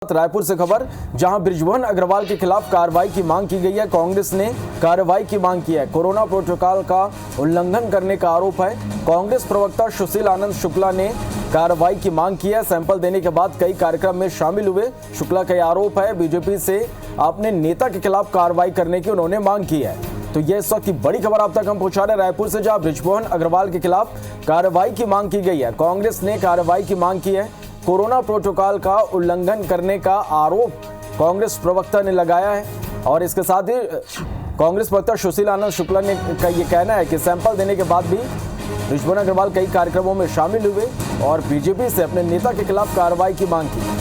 रायपुर से खबर, जहां बृजमोहन अग्रवाल के खिलाफ कार्रवाई की मांग की गई है। कांग्रेस ने कार्रवाई की मांग की है। कोरोना प्रोटोकॉल का उल्लंघन करने का आरोप है। कांग्रेस प्रवक्ता सुशील आनंद शुक्ला ने कार्रवाई की मांग की है। सैंपल देने के बाद कई कार्यक्रम में शामिल हुए। शुक्ला का आरोप है बीजेपी से अपने नेता के खिलाफ कार्रवाई करने की उन्होंने मांग की है। तो ये इस वक्त की बड़ी खबर आप तक हम पहुंचा रहे रायपुर से, जहां बृजमोहन अग्रवाल के खिलाफ कार्रवाई की मांग की गई है। कांग्रेस ने कार्रवाई की मांग की है। कोरोना प्रोटोकॉल का उल्लंघन करने का आरोप कांग्रेस प्रवक्ता ने लगाया है और इसके साथ ही कांग्रेस प्रवक्ता सुशील आनंद शुक्ला ने का ये कहना है कि सैंपल देने के बाद भी बृजमोहन अग्रवाल कई कार्यक्रमों में शामिल हुए और बीजेपी से अपने नेता के खिलाफ कार्रवाई की मांग की।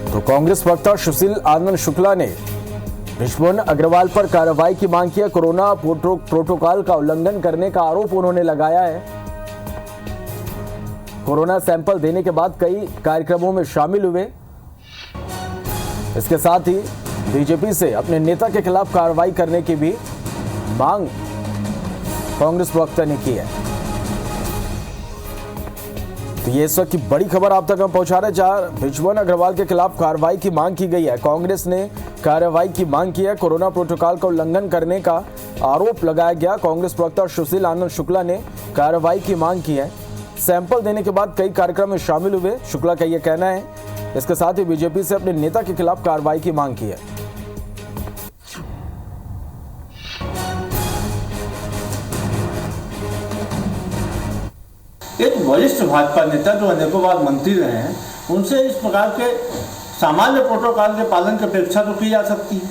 तो कांग्रेस प्रवक्ता सुशील आनंद शुक्ला ने बृजमोहन अग्रवाल पर कार्रवाई की मांग की है। कोरोना प्रोटोकॉल का उल्लंघन करने का आरोप उन्होंने लगाया है। कोरोना सैंपल देने के बाद कई कार्यक्रमों में शामिल हुए। इसके साथ ही बीजेपी से अपने नेता के खिलाफ कार्रवाई करने की भी मांग कांग्रेस प्रवक्ता ने की है। तो ये इस वक्त की बड़ी खबर आप तक हम पहुंचा रहे हैं, जहां बृजमोहन अग्रवाल के खिलाफ कार्रवाई की मांग की गई है। कांग्रेस ने कार्रवाई की मांग की है। कोरोना प्रोटोकॉल का उल्लंघन करने का आरोप लगाया गया। कांग्रेस प्रवक्ता सुशील आनंद शुक्ला ने कार्रवाई की मांग की है। सैंपल देने के बाद कई कार्यक्रम में शामिल हुए, शुक्ला का यह कहना है। इसके साथ ही बीजेपी से अपने नेता के खिलाफ कार्रवाई की मांग की है। एक वरिष्ठ भाजपा नेता जो अनेकों बार मंत्री रहे हैं, उनसे इस प्रकार के सामान्य प्रोटोकॉल के पालन की अपेक्षा तो की जा सकती है।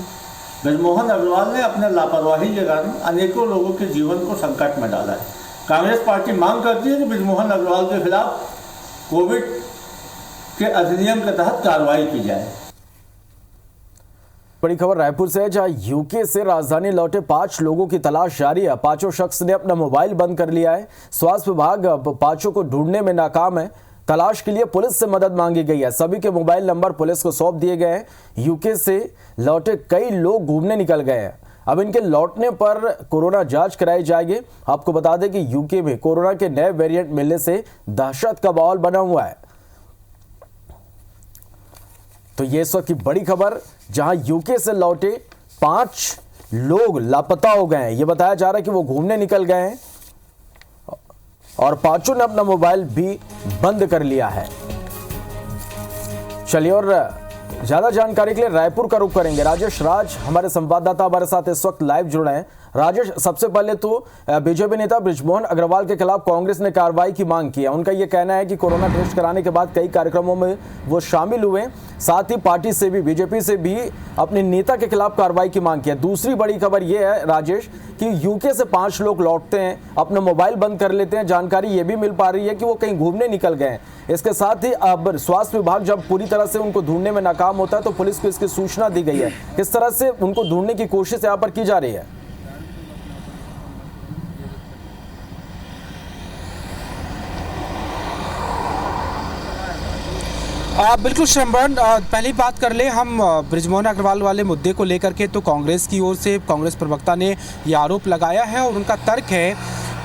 बृजमोहन अग्रवाल ने अपने लापरवाही के कारण अनेकों लोगों के जीवन को संकट में डाला है। कांग्रेस पार्टी मांग करती है कि बृजमोहन अग्रवाल के खिलाफ कोविड के अधिनियम के तहत कार्रवाई की जाए। बड़ी खबर रायपुर से है, जहां यूके से राजधानी लौटे 5 लोगों की तलाश जारी है। पांचों शख्स ने अपना मोबाइल बंद कर लिया है। स्वास्थ्य विभाग पांचों को ढूंढने में नाकाम है। तलाश के लिए पुलिस से मदद मांगी गई है। सभी के मोबाइल नंबर पुलिस को सौंप दिए गए हैं। यूके से लौटे कई लोग घूमने निकल गए हैं। अब इनके लौटने पर कोरोना जांच कराई जाएगी। आपको बता दें कि यूके में कोरोना के नए वेरिएंट मिलने से दहशत का माहौल बना हुआ है। तो ये इस वक्त की बड़ी खबर, जहां यूके से लौटे 5 लोग लापता हो गए हैं। ये बताया जा रहा है कि वो घूमने निकल गए हैं और 5 ने अपना मोबाइल भी बंद कर लिया है। चलिए और ज्यादा जानकारी के लिए रायपुर का रुख करेंगे। राजेश राज हमारे संवाददाता हमारे साथ इस वक्त लाइव जुड़े हैं। राजेश, सबसे पहले तो बीजेपी नेता बृजमोहन अग्रवाल के खिलाफ कांग्रेस ने कार्रवाई की मांग की है। उनका यह कहना है कि कोरोना टेस्ट कराने के बाद कई कार्यक्रमों में वो शामिल हुए। साथ ही पार्टी से भी, बीजेपी से भी अपने नेता के खिलाफ कार्रवाई की मांग की है। दूसरी बड़ी खबर यह है राजेश कि यूके से 5 लोग लौटते हैं, अपना मोबाइल बंद कर लेते हैं। जानकारी ये भी मिल पा रही है कि वो कहीं घूमने निकल गए हैं। इसके साथ ही अब स्वास्थ्य विभाग जब पूरी तरह से उनको ढूंढने में नाकाम होता है तो पुलिस को इसकी सूचना दी गई है। किस तरह से उनको ढूंढने की कोशिश यहाँ पर की जा रही है? बिल्कुल श्रमण, पहली बात कर ले हम बृजमोहन अग्रवाल वाले मुद्दे को लेकर के। तो कांग्रेस की ओर से कांग्रेस प्रवक्ता ने ये आरोप लगाया है और उनका तर्क है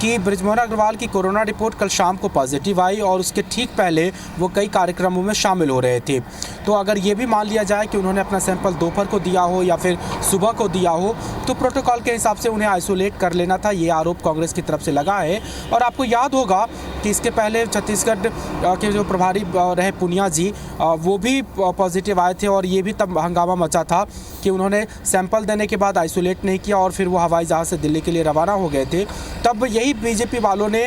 कि बृजमोहन अग्रवाल की कोरोना रिपोर्ट कल शाम को पॉजिटिव आई और उसके ठीक पहले वो कई कार्यक्रमों में शामिल हो रहे थे। तो अगर ये भी मान लिया जाए कि उन्होंने अपना सैंपल दोपहर को दिया हो या फिर सुबह को दिया हो, तो प्रोटोकॉल के हिसाब से उन्हें आइसोलेट कर लेना था। ये आरोप कांग्रेस की तरफ से लगा है। और आपको याद होगा कि इसके पहले छत्तीसगढ़ के जो प्रभारी रहे पुनिया जी, वो भी पॉजिटिव आए थे और ये भी तब हंगामा मचा था कि उन्होंने सैंपल देने के बाद आइसोलेट नहीं किया और फिर वो हवाई जहाज़ से दिल्ली के लिए रवाना हो गए थे। तब यही बीजेपी वालों ने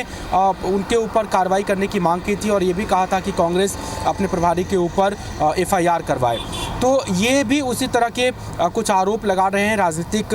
उनके ऊपर कार्रवाई करने की मांग की थी और ये भी कहा था कि कांग्रेस अपने प्रभारी के ऊपर एफआईआर करवाए। तो ये भी उसी तरह के कुछ आरोप लगा रहे हैं। राजनीतिक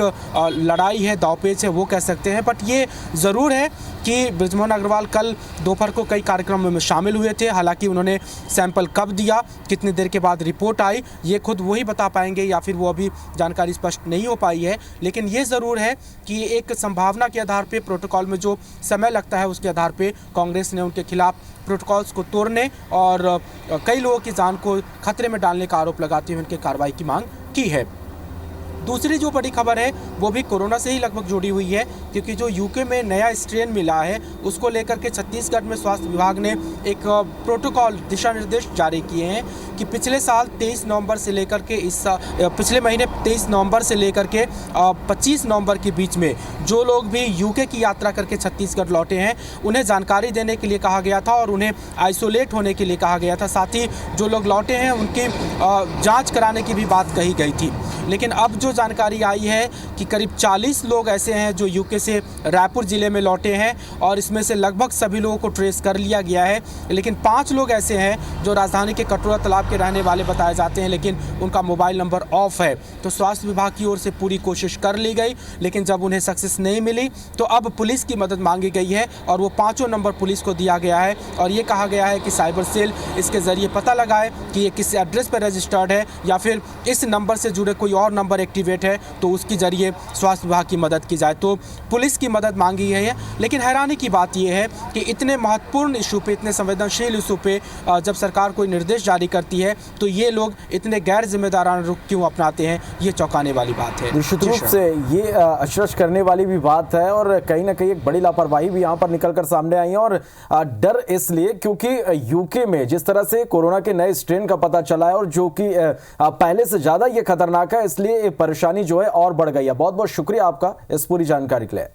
लड़ाई है, दांवपेच है, वो कह सकते हैं। बट ये ज़रूर है कि बृजमोहन अग्रवाल कल दोपहर को कई कार्यक्रमों में शामिल हुए थे। हालांकि उन्होंने सैंपल कब दिया, कितनी देर के बाद रिपोर्ट आई, ये खुद वही बता पाएंगे या फिर वो अभी जानकारी स्पष्ट नहीं हो पाई है। लेकिन ये ज़रूर है कि एक संभावना के आधार पे, प्रोटोकॉल में जो समय लगता है उसके आधार पे कांग्रेस ने उनके खिलाफ प्रोटोकॉल्स को तोड़ने और कई लोगों की जान को खतरे में डालने का आरोप लगाते हुए उनके कार्रवाई की मांग की है। दूसरी जो बड़ी खबर है वो भी कोरोना से ही लगभग जुड़ी हुई है, क्योंकि जो यूके में नया स्ट्रेन मिला है उसको लेकर के छत्तीसगढ़ में स्वास्थ्य विभाग ने एक प्रोटोकॉल दिशा निर्देश जारी किए हैं कि पिछले साल 23 नवंबर से लेकर के पिछले महीने 23 नवंबर से लेकर के 25 नवंबर के बीच में जो लोग भी यूके की यात्रा करके छत्तीसगढ़ लौटे हैं उन्हें जानकारी देने के लिए कहा गया था और उन्हें आइसोलेट होने के लिए कहा गया था। साथ ही जो लोग लौटे हैं उनकी जांच कराने की भी बात कही गई थी। लेकिन अब जो जानकारी आई है कि करीब 40 लोग ऐसे हैं जो यूके से रायपुर ज़िले में लौटे हैं और इसमें से लगभग सभी लोगों को ट्रेस कर लिया गया है। लेकिन 5 लोग ऐसे हैं जो राजधानी के कटोरा तालाब के रहने वाले बताए जाते हैं, लेकिन उनका मोबाइल नंबर ऑफ है। तो स्वास्थ्य विभाग की ओर से पूरी कोशिश कर ली गई, लेकिन जब उन्हें सक्सेस नहीं मिली तो अब पुलिस की मदद मांगी गई है और वो 5 नंबर पुलिस को दिया गया है और ये कहा गया है कि साइबर सेल इसके ज़रिए पता लगाए कि ये किस एड्रेस पर रजिस्टर्ड है या फिर इस नंबर से जुड़े कोई और नंबर एक्टिवेट है तो उसके ज़रिए स्वास्थ्य विभाग की मदद की जाए। तो पुलिस की मदद मांगी गई है। लेकिन हैरानी की बात यह है कि इतने महत्वपूर्ण इशू पे, इतने संवेदनशील इशू पे जब सरकार कोई निर्देश जारी करती है तो ये लोग इतने गैर जिम्मेदाराना रुख क्यों अपनाते हैं, ये चौंकाने वाली बात है। निश्चित रूप से ये अचरज करने वाली भी बात है और कहीं ना कहीं एक बड़ी लापरवाही भी यहाँ पर निकलकर सामने आई है। और डर इसलिए क्योंकि यूके में जिस तरह से कोरोना के नए स्ट्रेन का पता चला है और जो कि पहले से ज्यादा ये खतरनाक है, इसलिए परेशानी जो है और बढ़ गई है। बहुत बहुत शुक्रिया आपका इस पूरी जानकारी के लिए।